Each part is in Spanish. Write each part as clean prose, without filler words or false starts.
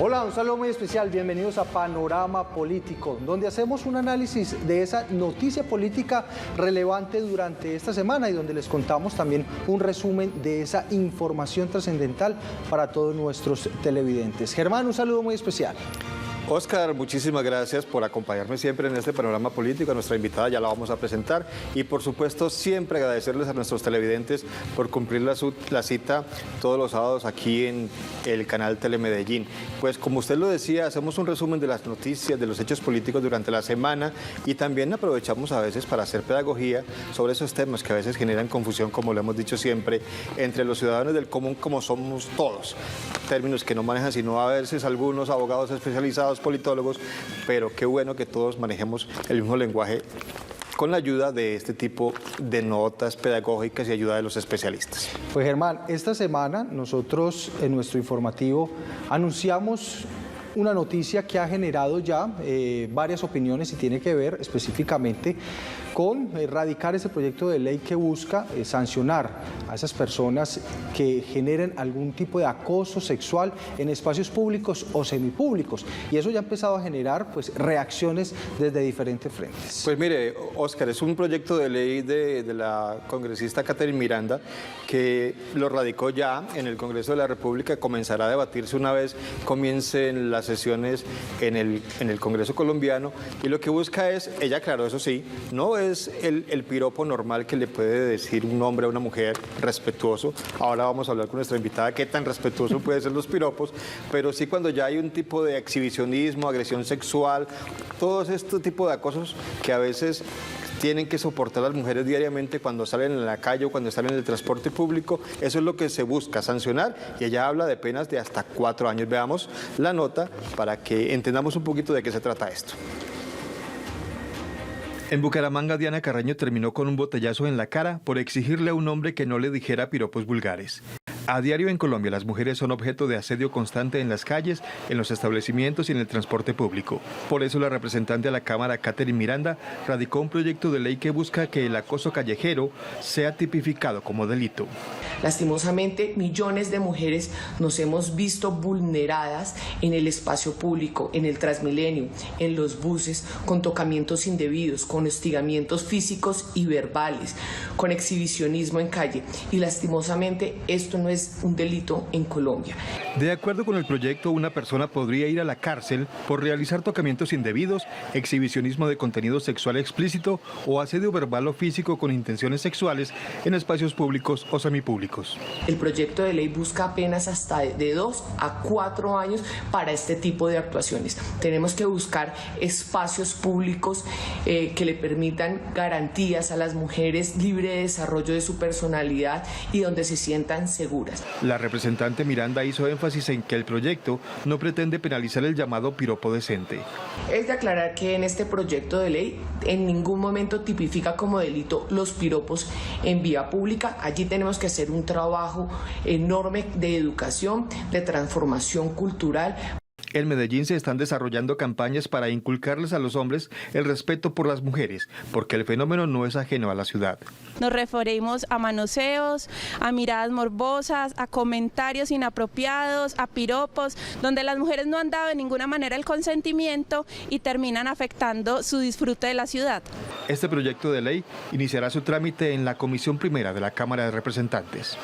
Hola, un saludo muy especial, bienvenidos a Panorama Político, donde hacemos un análisis de esa noticia política relevante durante esta semana y donde les contamos también un resumen de esa información trascendental para todos nuestros televidentes. Germán, un saludo muy especial. Oscar, muchísimas gracias por acompañarme siempre en este panorama político. A nuestra invitada ya la vamos a presentar y por supuesto siempre agradecerles a nuestros televidentes por cumplir la cita todos los sábados aquí en el canal Telemedellín. Pues como usted lo decía, hacemos un resumen de las noticias, de los hechos políticos durante la semana y también aprovechamos a veces para hacer pedagogía sobre esos temas que a veces generan confusión, como lo hemos dicho siempre, entre los ciudadanos del común como somos todos. Términos que no manejan sino a veces algunos abogados especializados, politólogos, pero qué bueno que todos manejemos el mismo lenguaje con la ayuda de este tipo de notas pedagógicas y ayuda de los especialistas. Pues Germán, esta semana nosotros en nuestro informativo anunciamos una noticia que ha generado ya varias opiniones y tiene que ver específicamente con erradicar ese proyecto de ley que busca sancionar a esas personas que generen algún tipo de acoso sexual en espacios públicos o semipúblicos. Y eso ya ha empezado a generar pues reacciones desde diferentes frentes. Pues mire, Oscar, es un proyecto de ley de la congresista Catherine Miranda que lo radicó ya en el Congreso de la República, comenzará a debatirse una vez comiencen las sesiones en el Congreso colombiano y lo que busca es, ella aclaró eso sí, no es el piropo normal que le puede decir un hombre a una mujer respetuoso. Ahora vamos a hablar con nuestra invitada qué tan respetuoso pueden ser los piropos, pero sí cuando ya hay un tipo de exhibicionismo, agresión sexual, todos estos tipos de acosos que a veces tienen que soportar las mujeres diariamente cuando salen en la calle o cuando salen en el transporte público. Eso es lo que se busca sancionar y ella habla de penas de hasta 4 años. Veamos la nota para que entendamos un poquito de qué se trata esto. En Bucaramanga, Diana Carreño terminó con un botellazo en la cara por exigirle a un hombre que no le dijera piropos vulgares. A diario en Colombia, las mujeres son objeto de asedio constante en las calles, en los establecimientos y en el transporte público. Por eso la representante de la Cámara, Catherine Miranda, radicó un proyecto de ley que busca que el acoso callejero sea tipificado como delito. Lastimosamente, millones de mujeres nos hemos visto vulneradas en el espacio público, en el Transmilenio, en los buses, con tocamientos indebidos, con hostigamientos físicos y verbales, con exhibicionismo en calle. Y lastimosamente esto no es un delito en Colombia. De acuerdo con el proyecto, una persona podría ir a la cárcel por realizar tocamientos indebidos, exhibicionismo de contenido sexual explícito o asedio verbal o físico con intenciones sexuales en espacios públicos o semipúblicos. El proyecto de ley busca apenas hasta de 2 a 4 años para este tipo de actuaciones. Tenemos que buscar espacios públicos que le permitan garantías a las mujeres, libre de desarrollo de su personalidad y donde se sientan seguras. La representante Miranda hizo énfasis en que el proyecto no pretende penalizar el llamado piropo decente. Es de aclarar que en este proyecto de ley en ningún momento tipifica como delito los piropos en vía pública. Allí tenemos que hacer un trabajo enorme de educación, de transformación cultural. En Medellín se están desarrollando campañas para inculcarles a los hombres el respeto por las mujeres, porque el fenómeno no es ajeno a la ciudad. Nos referimos a manoseos, a miradas morbosas, a comentarios inapropiados, a piropos, donde las mujeres no han dado de ninguna manera el consentimiento y terminan afectando su disfrute de la ciudad. Este proyecto de ley iniciará su trámite en la Comisión Primera de la Cámara de Representantes.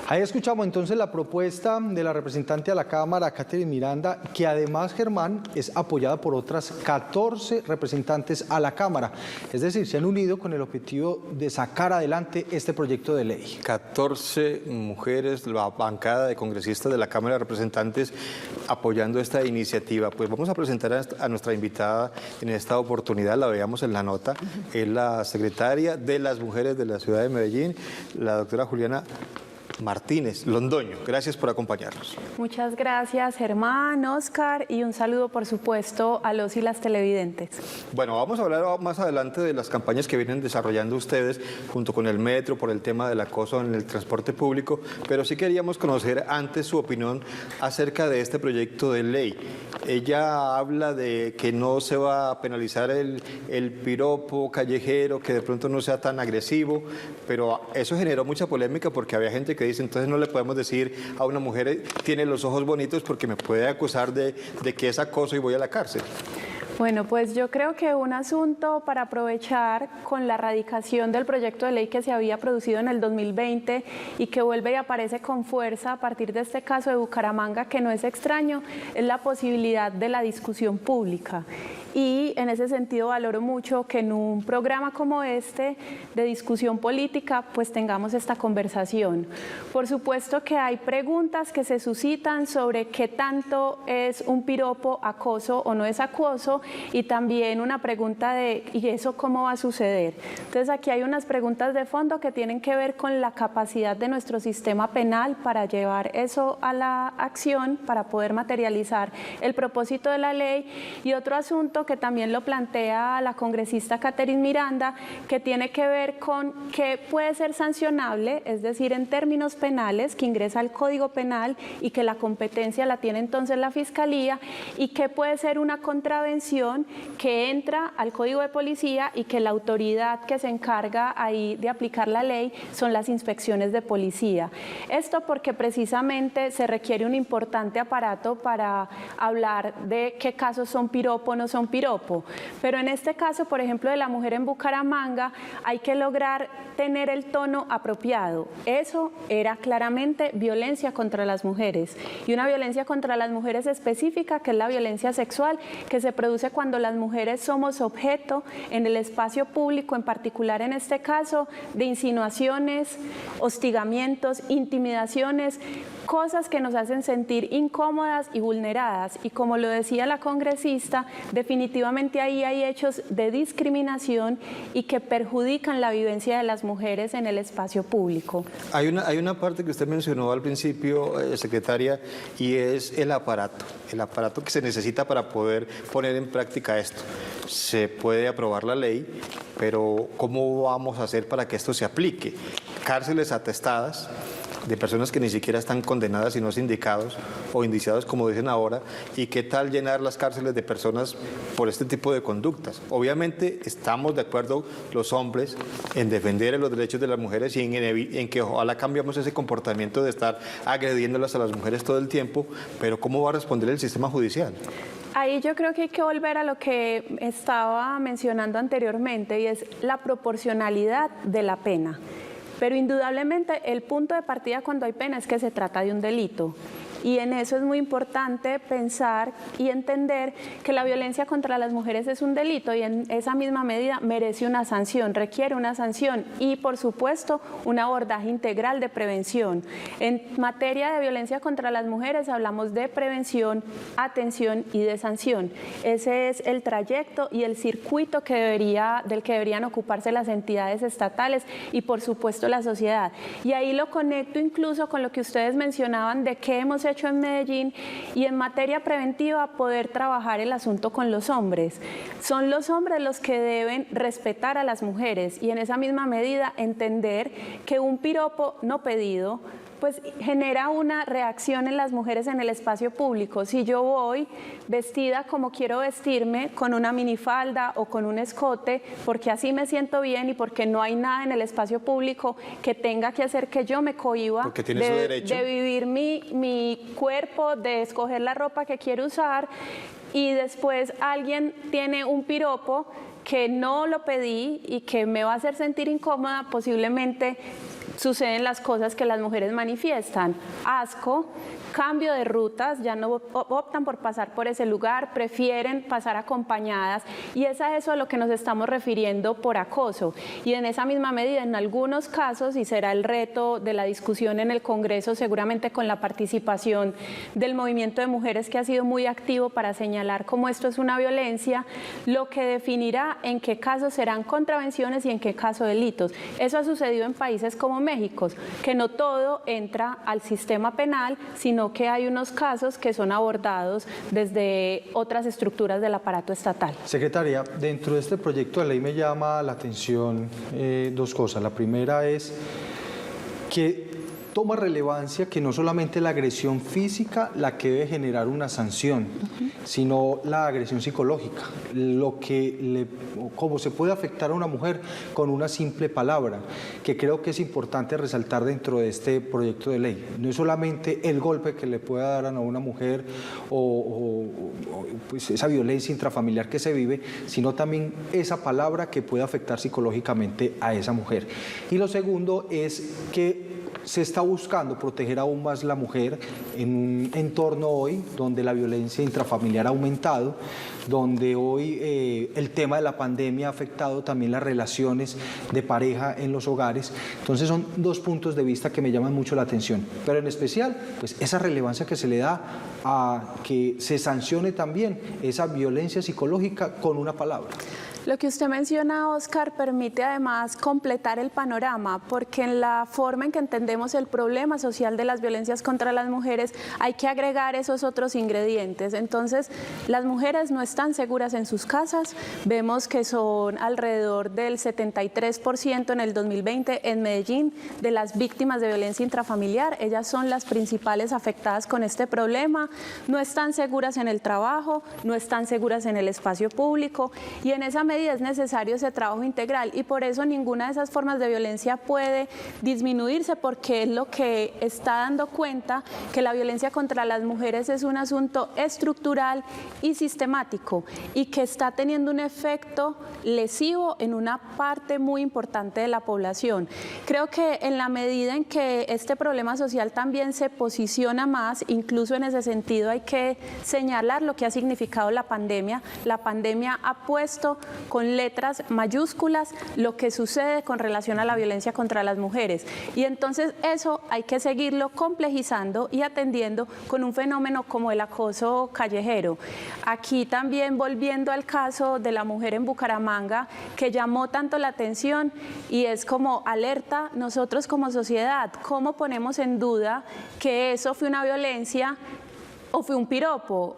Ahí escuchamos entonces la propuesta de la representante a la Cámara, Catherine Miranda, que además, Germán, es apoyada por otras 14 representantes a la Cámara. Es decir, se han unido con el objetivo de sacar adelante este proyecto de ley. 14 mujeres, la bancada de congresistas de la Cámara de Representantes apoyando esta iniciativa. Pues vamos a presentar a nuestra invitada en esta oportunidad, la veamos en la nota, es la secretaria de las mujeres de la ciudad de Medellín, la doctora Juliana Martínez Londoño. Gracias por acompañarnos. Muchas gracias, Germán, Oscar, y un saludo, por supuesto, a los y las televidentes. Bueno, vamos a hablar más adelante de las campañas que vienen desarrollando ustedes junto con el metro por el tema del acoso en el transporte público, pero sí queríamos conocer antes su opinión acerca de este proyecto de ley. Ella habla de que no se va a penalizar el piropo callejero, que de pronto no sea tan agresivo, pero eso generó mucha polémica porque había gente que dice, entonces no le podemos decir a una mujer, tiene los ojos bonitos porque me puede acusar de que es acoso y voy a la cárcel. Bueno, pues yo creo que un asunto para aprovechar con la erradicación del proyecto de ley que se había producido en el 2020 y que vuelve y aparece con fuerza a partir de este caso de Bucaramanga, que no es extraño, es la posibilidad de la discusión pública. Y en ese sentido valoro mucho que en un programa como este de discusión política pues tengamos esta conversación. Por supuesto que hay preguntas que se suscitan sobre qué tanto es un piropo acoso o no es acoso, y también una pregunta de ¿y eso cómo va a suceder? Entonces aquí hay unas preguntas de fondo que tienen que ver con la capacidad de nuestro sistema penal para llevar eso a la acción, para poder materializar el propósito de la ley, y otro asunto que también lo plantea la congresista Catherine Miranda, que tiene que ver con qué puede ser sancionable, es decir, en términos penales, que ingresa al Código Penal y que la competencia la tiene entonces la Fiscalía, y qué puede ser una contravención que entra al Código de Policía y que la autoridad que se encarga ahí de aplicar la ley son las inspecciones de policía. Esto porque precisamente se requiere un importante aparato para hablar de qué casos son piropo o no son piropo. Pero en este caso, por ejemplo, de la mujer en Bucaramanga, hay que lograr tener el tono apropiado. Eso era claramente violencia contra las mujeres, y una violencia contra las mujeres específica, que es la violencia sexual, que se produce cuando las mujeres somos objeto en el espacio público, en particular en este caso, de insinuaciones, hostigamientos, intimidaciones, cosas que nos hacen sentir incómodas y vulneradas. Y como lo decía la congresista, definitivamente ahí hay hechos de discriminación y que perjudican la vivencia de las mujeres en el espacio público. Hay una parte que usted mencionó al principio, secretaria, y es el aparato que se necesita para poder poner en práctica esto. Se puede aprobar la ley, pero ¿cómo vamos a hacer para que esto se aplique? Cárceles atestadas de personas que ni siquiera están condenadas sino sindicados o indiciados, como dicen ahora, y qué tal llenar las cárceles de personas por este tipo de conductas. Obviamente estamos de acuerdo los hombres en defender los derechos de las mujeres y en que ojalá cambiamos ese comportamiento de estar agrediéndolas a las mujeres todo el tiempo, pero ¿cómo va a responder el sistema judicial? Ahí yo creo que hay que volver a lo que estaba mencionando anteriormente, y es la proporcionalidad de la pena. Pero indudablemente el punto de partida cuando hay pena es que se trata de un delito. Y en eso es muy importante pensar y entender que la violencia contra las mujeres es un delito, y en esa misma medida merece una sanción, requiere una sanción y, por supuesto, un abordaje integral de prevención. En materia de violencia contra las mujeres hablamos de prevención, atención y de sanción. Ese es el trayecto y el circuito del que deberían ocuparse las entidades estatales y, por supuesto, la sociedad. Y ahí lo conecto incluso con lo que ustedes mencionaban de qué hemos hecho en Medellín, y en materia preventiva poder trabajar el asunto con los hombres. Son los hombres los que deben respetar a las mujeres y en esa misma medida entender que un piropo no pedido pues genera una reacción en las mujeres en el espacio público. Si yo voy vestida como quiero vestirme, con una minifalda o con un escote, porque así me siento bien y porque no hay nada en el espacio público que tenga que hacer que yo me cohíba de vivir mi cuerpo, de escoger la ropa que quiero usar, y después alguien tiene un piropo que no lo pedí y que me va a hacer sentir incómoda, posiblemente suceden las cosas que las mujeres manifiestan: asco, cambio de rutas, ya no optan por pasar por ese lugar, prefieren pasar acompañadas, y es a eso a lo que nos estamos refiriendo por acoso. Y en esa misma medida, en algunos casos, y será el reto de la discusión en el Congreso, seguramente con la participación del movimiento de mujeres, que ha sido muy activo para señalar cómo esto es una violencia, lo que definirá en qué casos serán contravenciones y en qué caso delitos. Eso ha sucedido en países como México, que no todo entra al sistema penal, sino que hay unos casos que son abordados desde otras estructuras del aparato estatal. Secretaria, dentro de este proyecto de ley me llama la atención dos cosas. La primera es que toma relevancia que no solamente la agresión física la que debe generar una sanción, sino la agresión psicológica, cómo se puede afectar a una mujer con una simple palabra, que creo que es importante resaltar dentro de este proyecto de ley. No es solamente el golpe que le pueda dar a una mujer o pues esa violencia intrafamiliar que se vive, sino también esa palabra que puede afectar psicológicamente a esa mujer. Y lo segundo es que se está buscando proteger aún más la mujer en un entorno hoy donde la violencia intrafamiliar ha aumentado, donde hoy el tema de la pandemia ha afectado también las relaciones de pareja en los hogares. Entonces son dos puntos de vista que me llaman mucho la atención, pero en especial pues esa relevancia que se le da a que se sancione también esa violencia psicológica con una palabra. Lo que usted menciona, Oscar, permite además completar el panorama, porque en la forma en que entendemos el problema social de las violencias contra las mujeres hay que agregar esos otros ingredientes. Entonces, las mujeres no están seguras en sus casas, vemos que son alrededor del 73% en el 2020 en Medellín de las víctimas de violencia intrafamiliar, ellas son las principales afectadas con este problema, no están seguras en el trabajo, no están seguras en el espacio público y en esa medida es necesario ese trabajo integral y por eso ninguna de esas formas de violencia puede disminuirse porque es lo que está dando cuenta que la violencia contra las mujeres es un asunto estructural y sistemático y que está teniendo un efecto lesivo en una parte muy importante de la población. Creo que en la medida en que este problema social también se posiciona más, incluso en ese sentido hay que señalar lo que ha significado la pandemia. La pandemia ha puesto con letras mayúsculas lo que sucede con relación a la violencia contra las mujeres. Y entonces eso hay que seguirlo complejizando y atendiendo con un fenómeno como el acoso callejero. Aquí también volviendo al caso de la mujer en Bucaramanga que llamó tanto la atención y es como alerta nosotros como sociedad, ¿cómo ponemos en duda que eso fue una violencia o fue un piropo?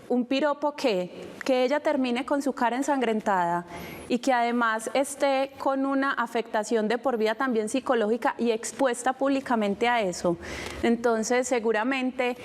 ¿Un piropo qué? Que ella termine con su cara ensangrentada y que además esté con una afectación de por vida también psicológica y expuesta públicamente a eso. Entonces seguramente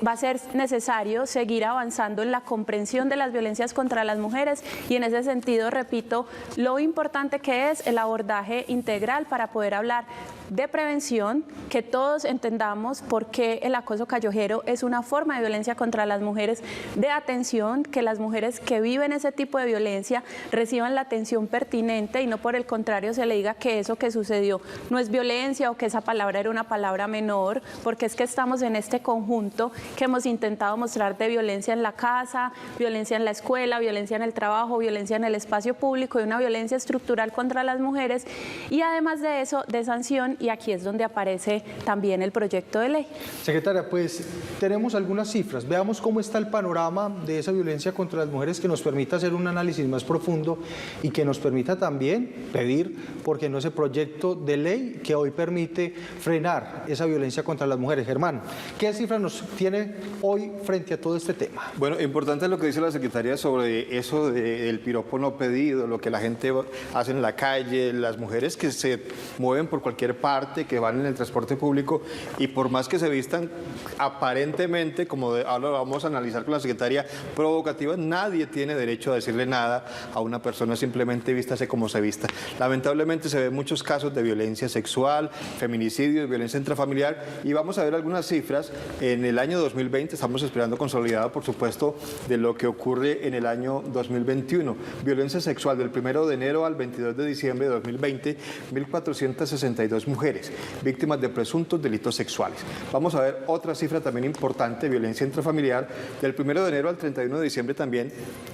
va a ser necesario seguir avanzando en la comprensión de las violencias contra las mujeres y en ese sentido, repito, lo importante que es el abordaje integral para poder hablar de prevención, que todos entendamos por qué el acoso callejero es una forma de violencia contra las mujeres, de atención, que las mujeres que viven ese tipo de violencia reciban la atención pertinente y no por el contrario se le diga que eso que sucedió no es violencia o que esa palabra era una palabra menor, porque es que estamos en este conjunto que hemos intentado mostrar de violencia en la casa, violencia en la escuela, violencia en el trabajo, violencia en el espacio público y una violencia estructural contra las mujeres y además de eso, de sanción, y aquí es donde aparece también el proyecto de ley. Secretaria, pues tenemos algunas cifras, veamos cómo está el panorama de esa violencia contra las mujeres que nos permita hacer un análisis más profundo y que nos permita también pedir, porque no ese proyecto de ley que hoy permite frenar esa violencia contra las mujeres. Germán, ¿qué cifra nos tiene hoy frente a todo este tema? Bueno, importante lo que dice la secretaria sobre eso del piropo no pedido, lo que la gente hace en la calle, las mujeres que se mueven por cualquier parte, que van en el transporte público y por más que se vistan aparentemente, como ahora vamos a analizar con la secretaria, provocativas, nadie tiene derecho a decirle nada a una persona, simplemente vístase como se vista. Lamentablemente se ven muchos casos de violencia sexual, feminicidios, violencia intrafamiliar y vamos a ver algunas cifras. En el año 2020 estamos esperando consolidado, por supuesto, de lo que ocurre en el año 2021. Violencia sexual del 1 de enero al 22 de diciembre de 2020, 1.462 mujeres víctimas de presuntos delitos sexuales. Vamos a ver otra cifra también importante, violencia intrafamiliar, del 1 de enero al 31 de diciembre también,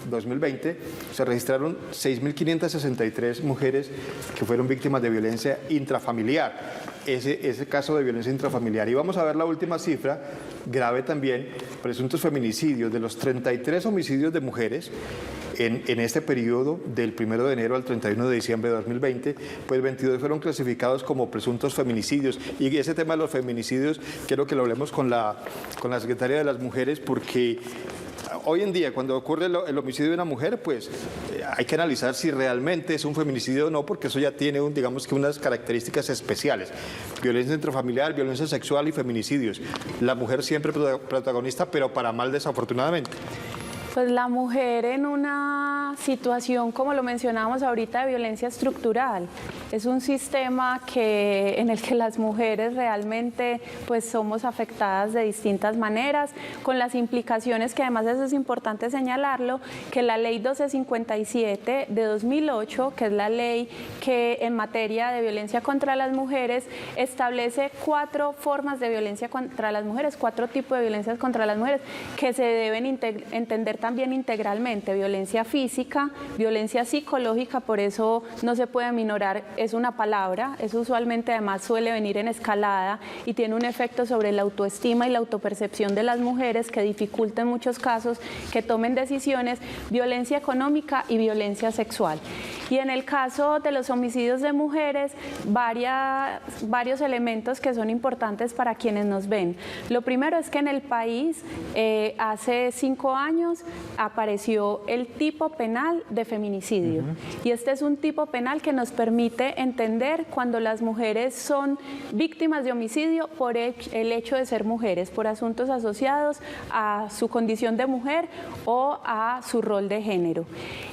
2020, se registraron 6.563 mujeres que fueron víctimas de violencia intrafamiliar. Ese caso de violencia intrafamiliar. Y vamos a ver la última cifra, grave también, presuntos feminicidios. De los 33 homicidios de mujeres en este periodo del 1 de enero al 31 de diciembre de 2020, pues 22 fueron clasificados como presuntos feminicidios. Y ese tema de los feminicidios quiero que lo hablemos con la secretaria de las Mujeres porque hoy en día, cuando ocurre el homicidio de una mujer, pues hay que analizar si realmente es un feminicidio o no, porque eso ya tiene, digamos que unas características especiales. Violencia intrafamiliar, violencia sexual y feminicidios. La mujer siempre protagonista, pero para mal desafortunadamente. Pues la mujer en una situación, como lo mencionábamos ahorita, de violencia estructural, es un sistema en el que las mujeres realmente pues somos afectadas de distintas maneras, con las implicaciones que además eso es importante señalarlo, que la ley 1257 de 2008, que es la ley que en materia de violencia contra las mujeres establece 4 formas de violencia contra las mujeres, 4 tipos de violencias contra las mujeres que se deben entender también integralmente: violencia física, violencia psicológica, por eso no se puede minorar, es una palabra, eso usualmente además suele venir en escalada y tiene un efecto sobre la autoestima y la autopercepción de las mujeres que dificulta en muchos casos que tomen decisiones, violencia económica y violencia sexual. Y en el caso de los homicidios de mujeres, varios elementos que son importantes para quienes nos ven. Lo primero es que en el país hace 5 años apareció el tipo penal de feminicidio. Y este es un tipo penal que nos permite entender cuando las mujeres son víctimas de homicidio por el hecho de ser mujeres, por asuntos asociados a su condición de mujer o a su rol de género.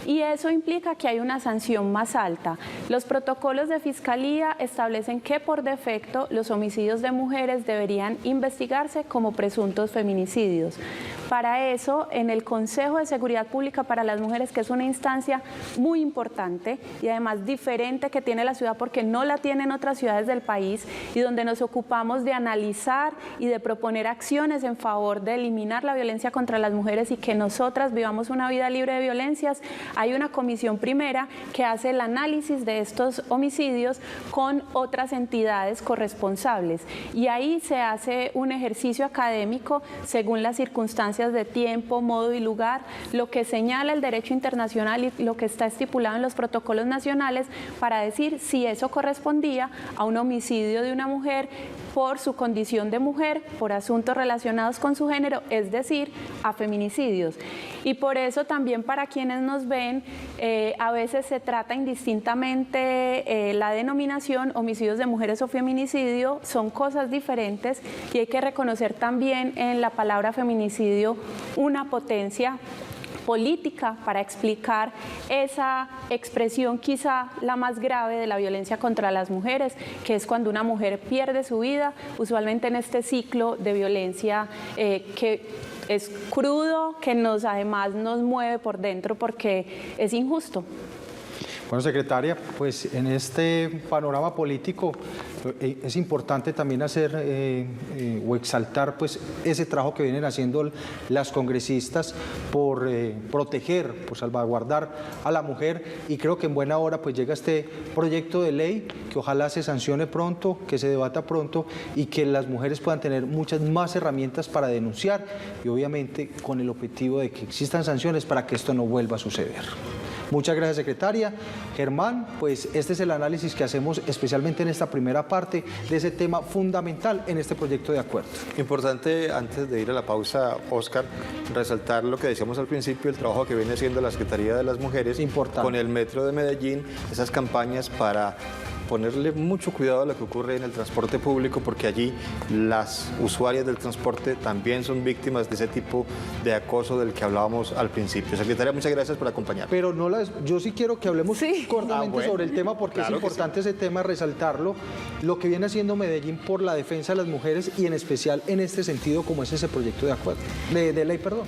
Y eso implica que hay una sanción más alta. Los protocolos de fiscalía establecen que por defecto los homicidios de mujeres deberían investigarse como presuntos feminicidios. Para eso, en el Consejo de Seguridad Pública para las Mujeres, que es una instancia muy importante y además diferente que tiene la ciudad porque no la tienen otras ciudades del país, y donde nos ocupamos de analizar y de proponer acciones en favor de eliminar la violencia contra las mujeres y que nosotras vivamos una vida libre de violencias, hay una comisión primera que hace el análisis de estos homicidios con otras entidades corresponsables. Y ahí se hace un ejercicio académico según las circunstancias de tiempo, modo y lugar, lo que señala el derecho internacional y lo que está estipulado en los protocolos nacionales para decir si eso correspondía a un homicidio de una mujer por su condición de mujer, por asuntos relacionados con su género, es decir, a feminicidios. Y por eso también para quienes nos ven, a veces se trata indistintamente la denominación homicidios de mujeres o feminicidio, son cosas diferentes y hay que reconocer también en la palabra feminicidio una potencia política para explicar esa expresión quizá la más grave de la violencia contra las mujeres, que es cuando una mujer pierde su vida, usualmente en este ciclo de violencia que es crudo, que además nos mueve por dentro porque es injusto. Bueno, secretaria, pues en este panorama político es importante también hacer o exaltar pues ese trabajo que vienen haciendo las congresistas por proteger, por salvaguardar a la mujer, y creo que en buena hora pues llega este proyecto de ley que ojalá se sancione pronto, que se debata pronto y que las mujeres puedan tener muchas más herramientas para denunciar y obviamente con el objetivo de que existan sanciones para que esto no vuelva a suceder. Muchas gracias, secretaria. Germán, pues este es el análisis que hacemos especialmente en esta primera parte de ese tema fundamental en este proyecto de acuerdo. Importante, antes de ir a la pausa, Óscar, resaltar lo que decíamos al principio, el trabajo que viene haciendo la Secretaría de las Mujeres con el Metro de Medellín, esas campañas para ponerle mucho cuidado a lo que ocurre en el transporte público, porque allí las usuarias del transporte también son víctimas de ese tipo de acoso del que hablábamos al principio. Secretaria, muchas gracias por acompañarnos. Pero yo sí quiero que hablemos cortamente sobre el tema, porque claro, es importante ese tema, resaltarlo, lo que viene haciendo Medellín por la defensa de las mujeres y en especial en este sentido como es ese proyecto de acuerdo, de ley, perdón.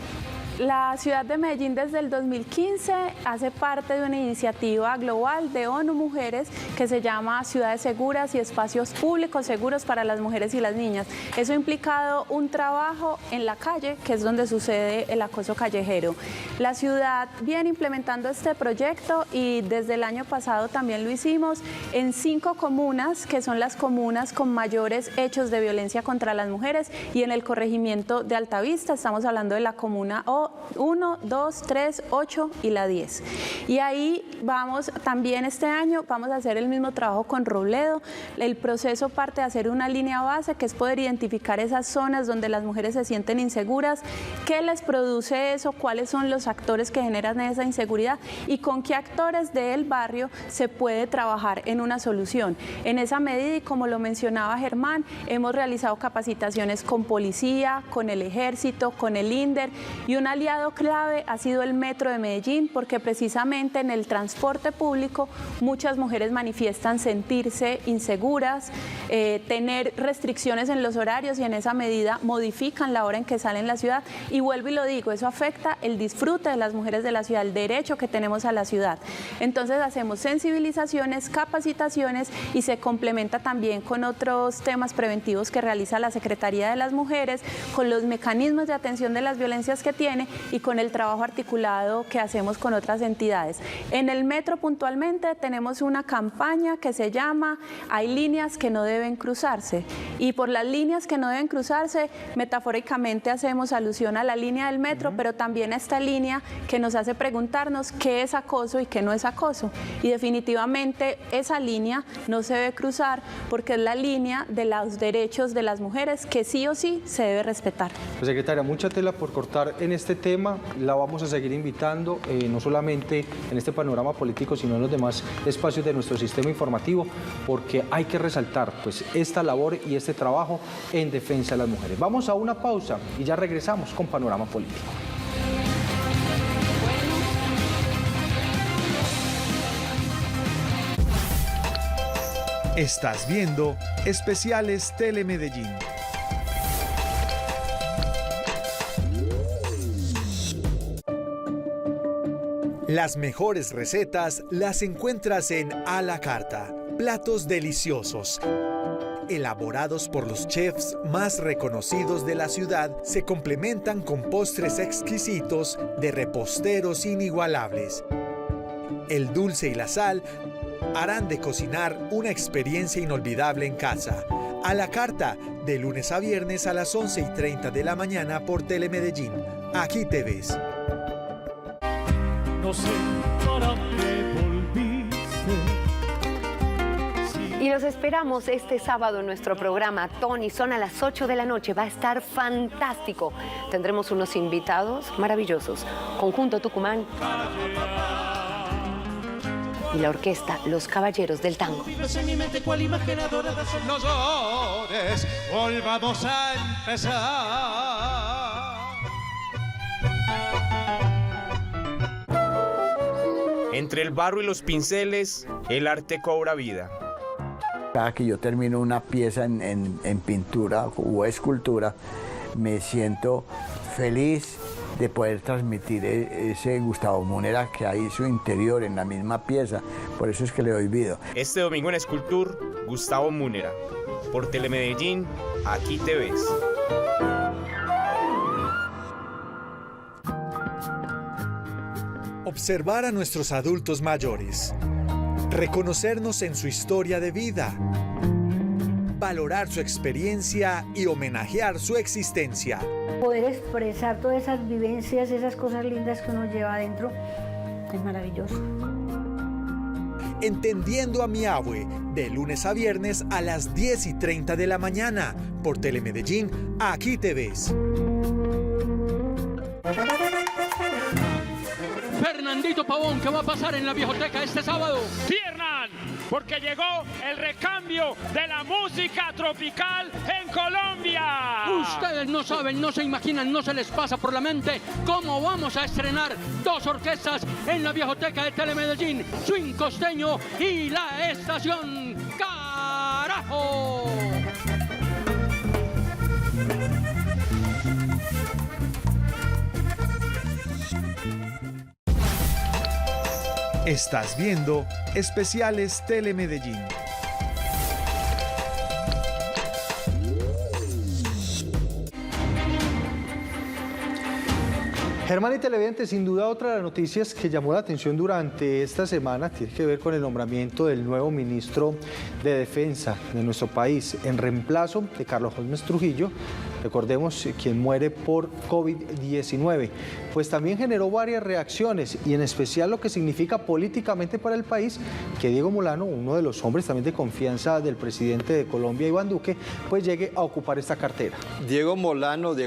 La ciudad de Medellín desde el 2015 hace parte de una iniciativa global de ONU Mujeres que se llama Ciudades Seguras y Espacios Públicos Seguros para las Mujeres y las Niñas. Eso ha implicado un trabajo en la calle, que es donde sucede el acoso callejero. La ciudad viene implementando este proyecto y desde el año pasado también lo hicimos en 5 comunas, que son las comunas con mayores hechos de violencia contra las mujeres, y en el corregimiento de Altavista, estamos hablando de la comuna O 1, 2, 3, 8 y la 10. Y ahí vamos, también este año vamos a hacer el mismo trabajo con Robledo. El proceso parte de hacer una línea base, que es poder identificar esas zonas donde las mujeres se sienten inseguras, qué les produce eso, cuáles son los actores que generan esa inseguridad y con qué actores del barrio se puede trabajar en una solución. En esa medida, y como lo mencionaba Germán, hemos realizado capacitaciones con policía, con el ejército, con el INDER, y un aliado clave ha sido el Metro de Medellín, porque precisamente en el transporte público muchas mujeres manifiestan sentirse inseguras, tener restricciones en los horarios, y en esa medida modifican la hora en que salen la ciudad. Y vuelvo y lo digo, eso afecta el disfrute de las mujeres de la ciudad, el derecho que tenemos a la ciudad. Entonces hacemos sensibilizaciones, capacitaciones, y se complementa también con otros temas preventivos que realiza la Secretaría de las Mujeres, con los mecanismos de atención de las violencias que tiene y con el trabajo articulado que hacemos con otras entidades. En el metro puntualmente tenemos una campaña que se llama "Hay líneas que no deben cruzarse", y por las líneas que no deben cruzarse, metafóricamente hacemos alusión a la línea del metro, pero también a esta línea que nos hace preguntarnos qué es acoso y qué no es acoso. Y definitivamente esa línea no se debe cruzar, porque es la línea de los derechos de las mujeres que sí o sí se debe respetar. Pues, secretaria, mucha tela por cortar en este tema. La vamos a seguir invitando, no solamente en este panorama político, sino en los demás espacios de nuestro sistema informativo, porque hay que resaltar pues esta labor y este trabajo en defensa de las mujeres. Vamos a una pausa y ya regresamos con Panorama Político. Estás viendo Especiales Telemedellín. Las mejores recetas las encuentras en A la Carta. Platos deliciosos, elaborados por los chefs más reconocidos de la ciudad, se complementan con postres exquisitos de reposteros inigualables. El dulce y la sal harán de cocinar una experiencia inolvidable en casa. A la Carta, de lunes a viernes a las 11:30 de la mañana por Telemedellín. Aquí te ves. No sé para qué volviste. Y los esperamos este sábado en nuestro programa Tony Son a las 8 de la noche. Va a estar fantástico. Tendremos unos invitados maravillosos. Conjunto Tucumán y la orquesta Los Caballeros del Tango. No llores, volvamos a empezar. Entre el barro y los pinceles, el arte cobra vida. Cada que yo termino una pieza en pintura o escultura, me siento feliz de poder transmitir ese Gustavo Munera que hay en su interior, en la misma pieza. Por eso es que le doy vida. Este domingo en Escultur, Gustavo Munera. Por Telemedellín, aquí te ves. Observar a nuestros adultos mayores. Reconocernos en su historia de vida. Valorar su experiencia y homenajear su existencia. Poder expresar todas esas vivencias, esas cosas lindas que uno lleva adentro, es maravilloso. Entendiendo a mi abue, de lunes a viernes a las 10:30 de la mañana, por Telemedellín, aquí te ves. Fernandito Pavón, ¿qué va a pasar en la Viejoteca este sábado? Piernan, porque llegó el recambio de la música tropical en Colombia. Ustedes no saben, no se imaginan, no se les pasa por la mente cómo vamos a estrenar dos orquestas en la Viejoteca de Telemedellín, Swing Costeño y La Estación. ¡Carajo! Estás viendo Especiales Telemedellín. Germán y televidentes, sin duda otra de las noticias que llamó la atención durante esta semana tiene que ver con el nombramiento del nuevo ministro de Defensa de nuestro país, en reemplazo de Carlos Holmes Trujillo, recordemos, quien muere por COVID-19. Pues también generó varias reacciones y en especial lo que significa políticamente para el país que Diego Molano, uno de los hombres también de confianza del presidente de Colombia, Iván Duque, pues llegue a ocupar esta cartera. Diego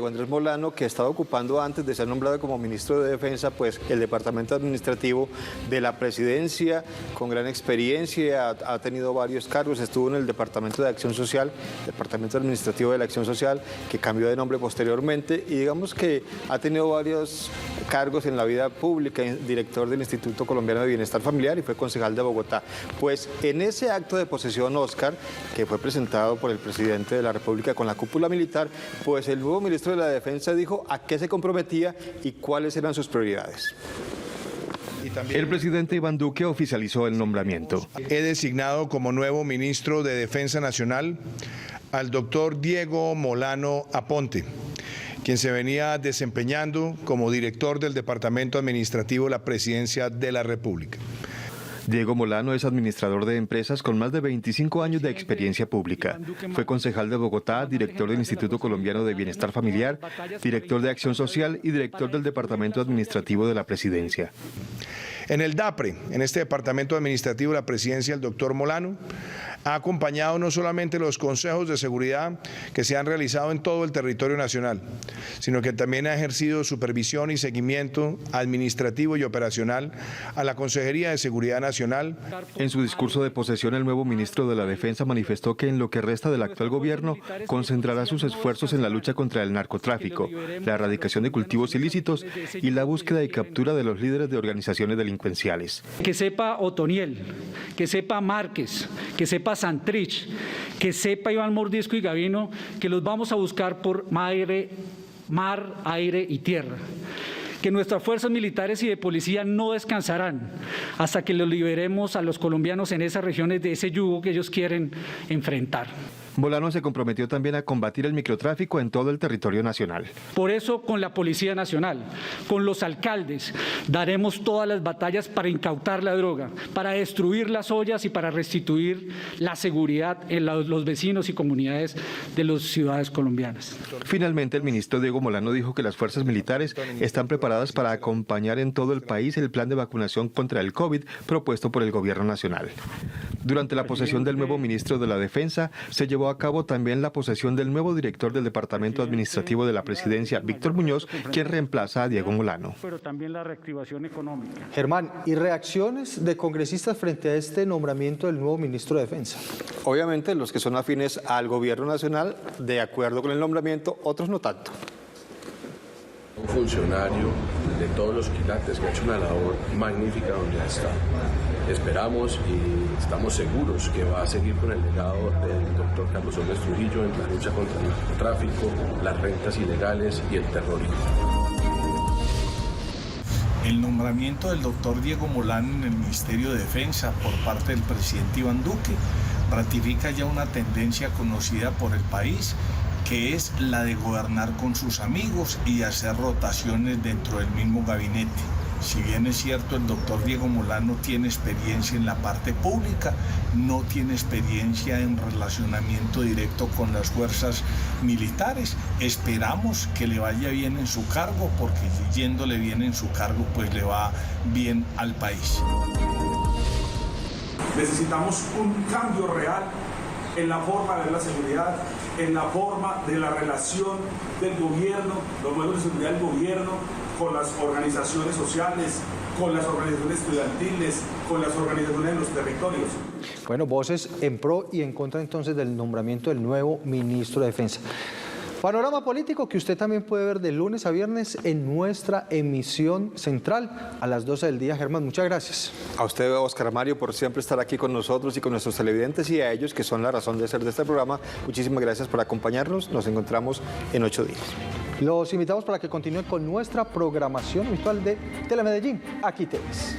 Andrés Molano, que estaba ocupando antes de ser nombrado como ministro de Defensa, pues el departamento administrativo de la presidencia, con gran experiencia, ha tenido varios cargos, estuvo en el departamento de Acción Social, departamento administrativo de la Acción Social, que cambió de nombre posteriormente, y digamos que ha tenido varios cargos en la vida pública, director del Instituto Colombiano de Bienestar Familiar y fue concejal de Bogotá. Pues en ese acto de posesión, Oscar, que fue presentado por el presidente de la República con la cúpula militar, pues el nuevo ministro de la Defensa dijo a qué se comprometía y cuáles eran sus prioridades. El presidente Iván Duque oficializó el nombramiento. He designado como nuevo ministro de Defensa Nacional al doctor Diego Molano Aponte, quien se venía desempeñando como director del Departamento Administrativo de la Presidencia de la República. Diego Molano es administrador de empresas con más de 25 años de experiencia pública. Fue concejal de Bogotá, director del Instituto Colombiano de Bienestar Familiar, director de Acción Social y director del Departamento Administrativo de la Presidencia. En el DAPRE, en este Departamento Administrativo de la Presidencia, el doctor Molano ha acompañado no solamente los consejos de seguridad que se han realizado en todo el territorio nacional, sino que también ha ejercido supervisión y seguimiento administrativo y operacional a la Consejería de Seguridad Nacional. En su discurso de posesión, el nuevo ministro de la Defensa manifestó que en lo que resta del actual gobierno concentrará sus esfuerzos en la lucha contra el narcotráfico, la erradicación de cultivos ilícitos y la búsqueda y captura de los líderes de organizaciones delincuenciales. Que sepa Otoniel, que sepa Márquez, que sepa Santrich, que sepa Iván Mordisco y Gavino, que los vamos a buscar por mar, aire y tierra. Que nuestras fuerzas militares y de policía no descansarán hasta que los liberemos a los colombianos en esas regiones de ese yugo que ellos quieren enfrentar. Molano se comprometió también a combatir el microtráfico en todo el territorio nacional. Por eso, con la Policía Nacional, con los alcaldes, daremos todas las batallas para incautar la droga, para destruir las ollas y para restituir la seguridad en los vecinos y comunidades de las ciudades colombianas. Finalmente, el ministro Diego Molano dijo que las fuerzas militares están preparadas para acompañar en todo el país el plan de vacunación contra el COVID propuesto por el gobierno nacional. Durante la posesión del nuevo ministro de la Defensa, se llevó a cabo también la posesión del nuevo director del Departamento Administrativo de la Presidencia, Víctor Muñoz, quien reemplaza a Diego Molano. Pero también la reactivación económica. Germán, ¿y reacciones de congresistas frente a este nombramiento del nuevo ministro de Defensa? Obviamente los que son afines al gobierno nacional, de acuerdo con el nombramiento, otros no tanto. Un funcionario de todos los quilates que ha hecho una labor magnífica donde ha estado. Esperamos y estamos seguros que va a seguir con el legado del doctor Carlos Gómez Trujillo en la lucha contra el narcotráfico, las rentas ilegales y el terrorismo. El nombramiento del doctor Diego Molano en el Ministerio de Defensa por parte del presidente Iván Duque ratifica ya una tendencia conocida por el país, que es la de gobernar con sus amigos y hacer rotaciones dentro del mismo gabinete. Si bien es cierto, el doctor Diego Molano tiene experiencia en la parte pública, no tiene experiencia en relacionamiento directo con las fuerzas militares. Esperamos que le vaya bien en su cargo, porque yéndole bien en su cargo, pues le va bien al país. Necesitamos un cambio real en la forma de ver la seguridad, en la forma de la relación del gobierno, los modelos de seguridad del gobierno con las organizaciones sociales, con las organizaciones estudiantiles, con las organizaciones de los territorios. Bueno, voces en pro y en contra entonces del nombramiento del nuevo ministro de Defensa. Panorama político que usted también puede ver de lunes a viernes en nuestra emisión central a las 12 del día. Germán, muchas gracias. A usted, Oscar Mario, por siempre estar aquí con nosotros y con nuestros televidentes, y a ellos que son la razón de ser de este programa. Muchísimas gracias por acompañarnos. Nos encontramos en 8 días. Los invitamos para que continúen con nuestra programación habitual de Telemedellín. Aquí te ves.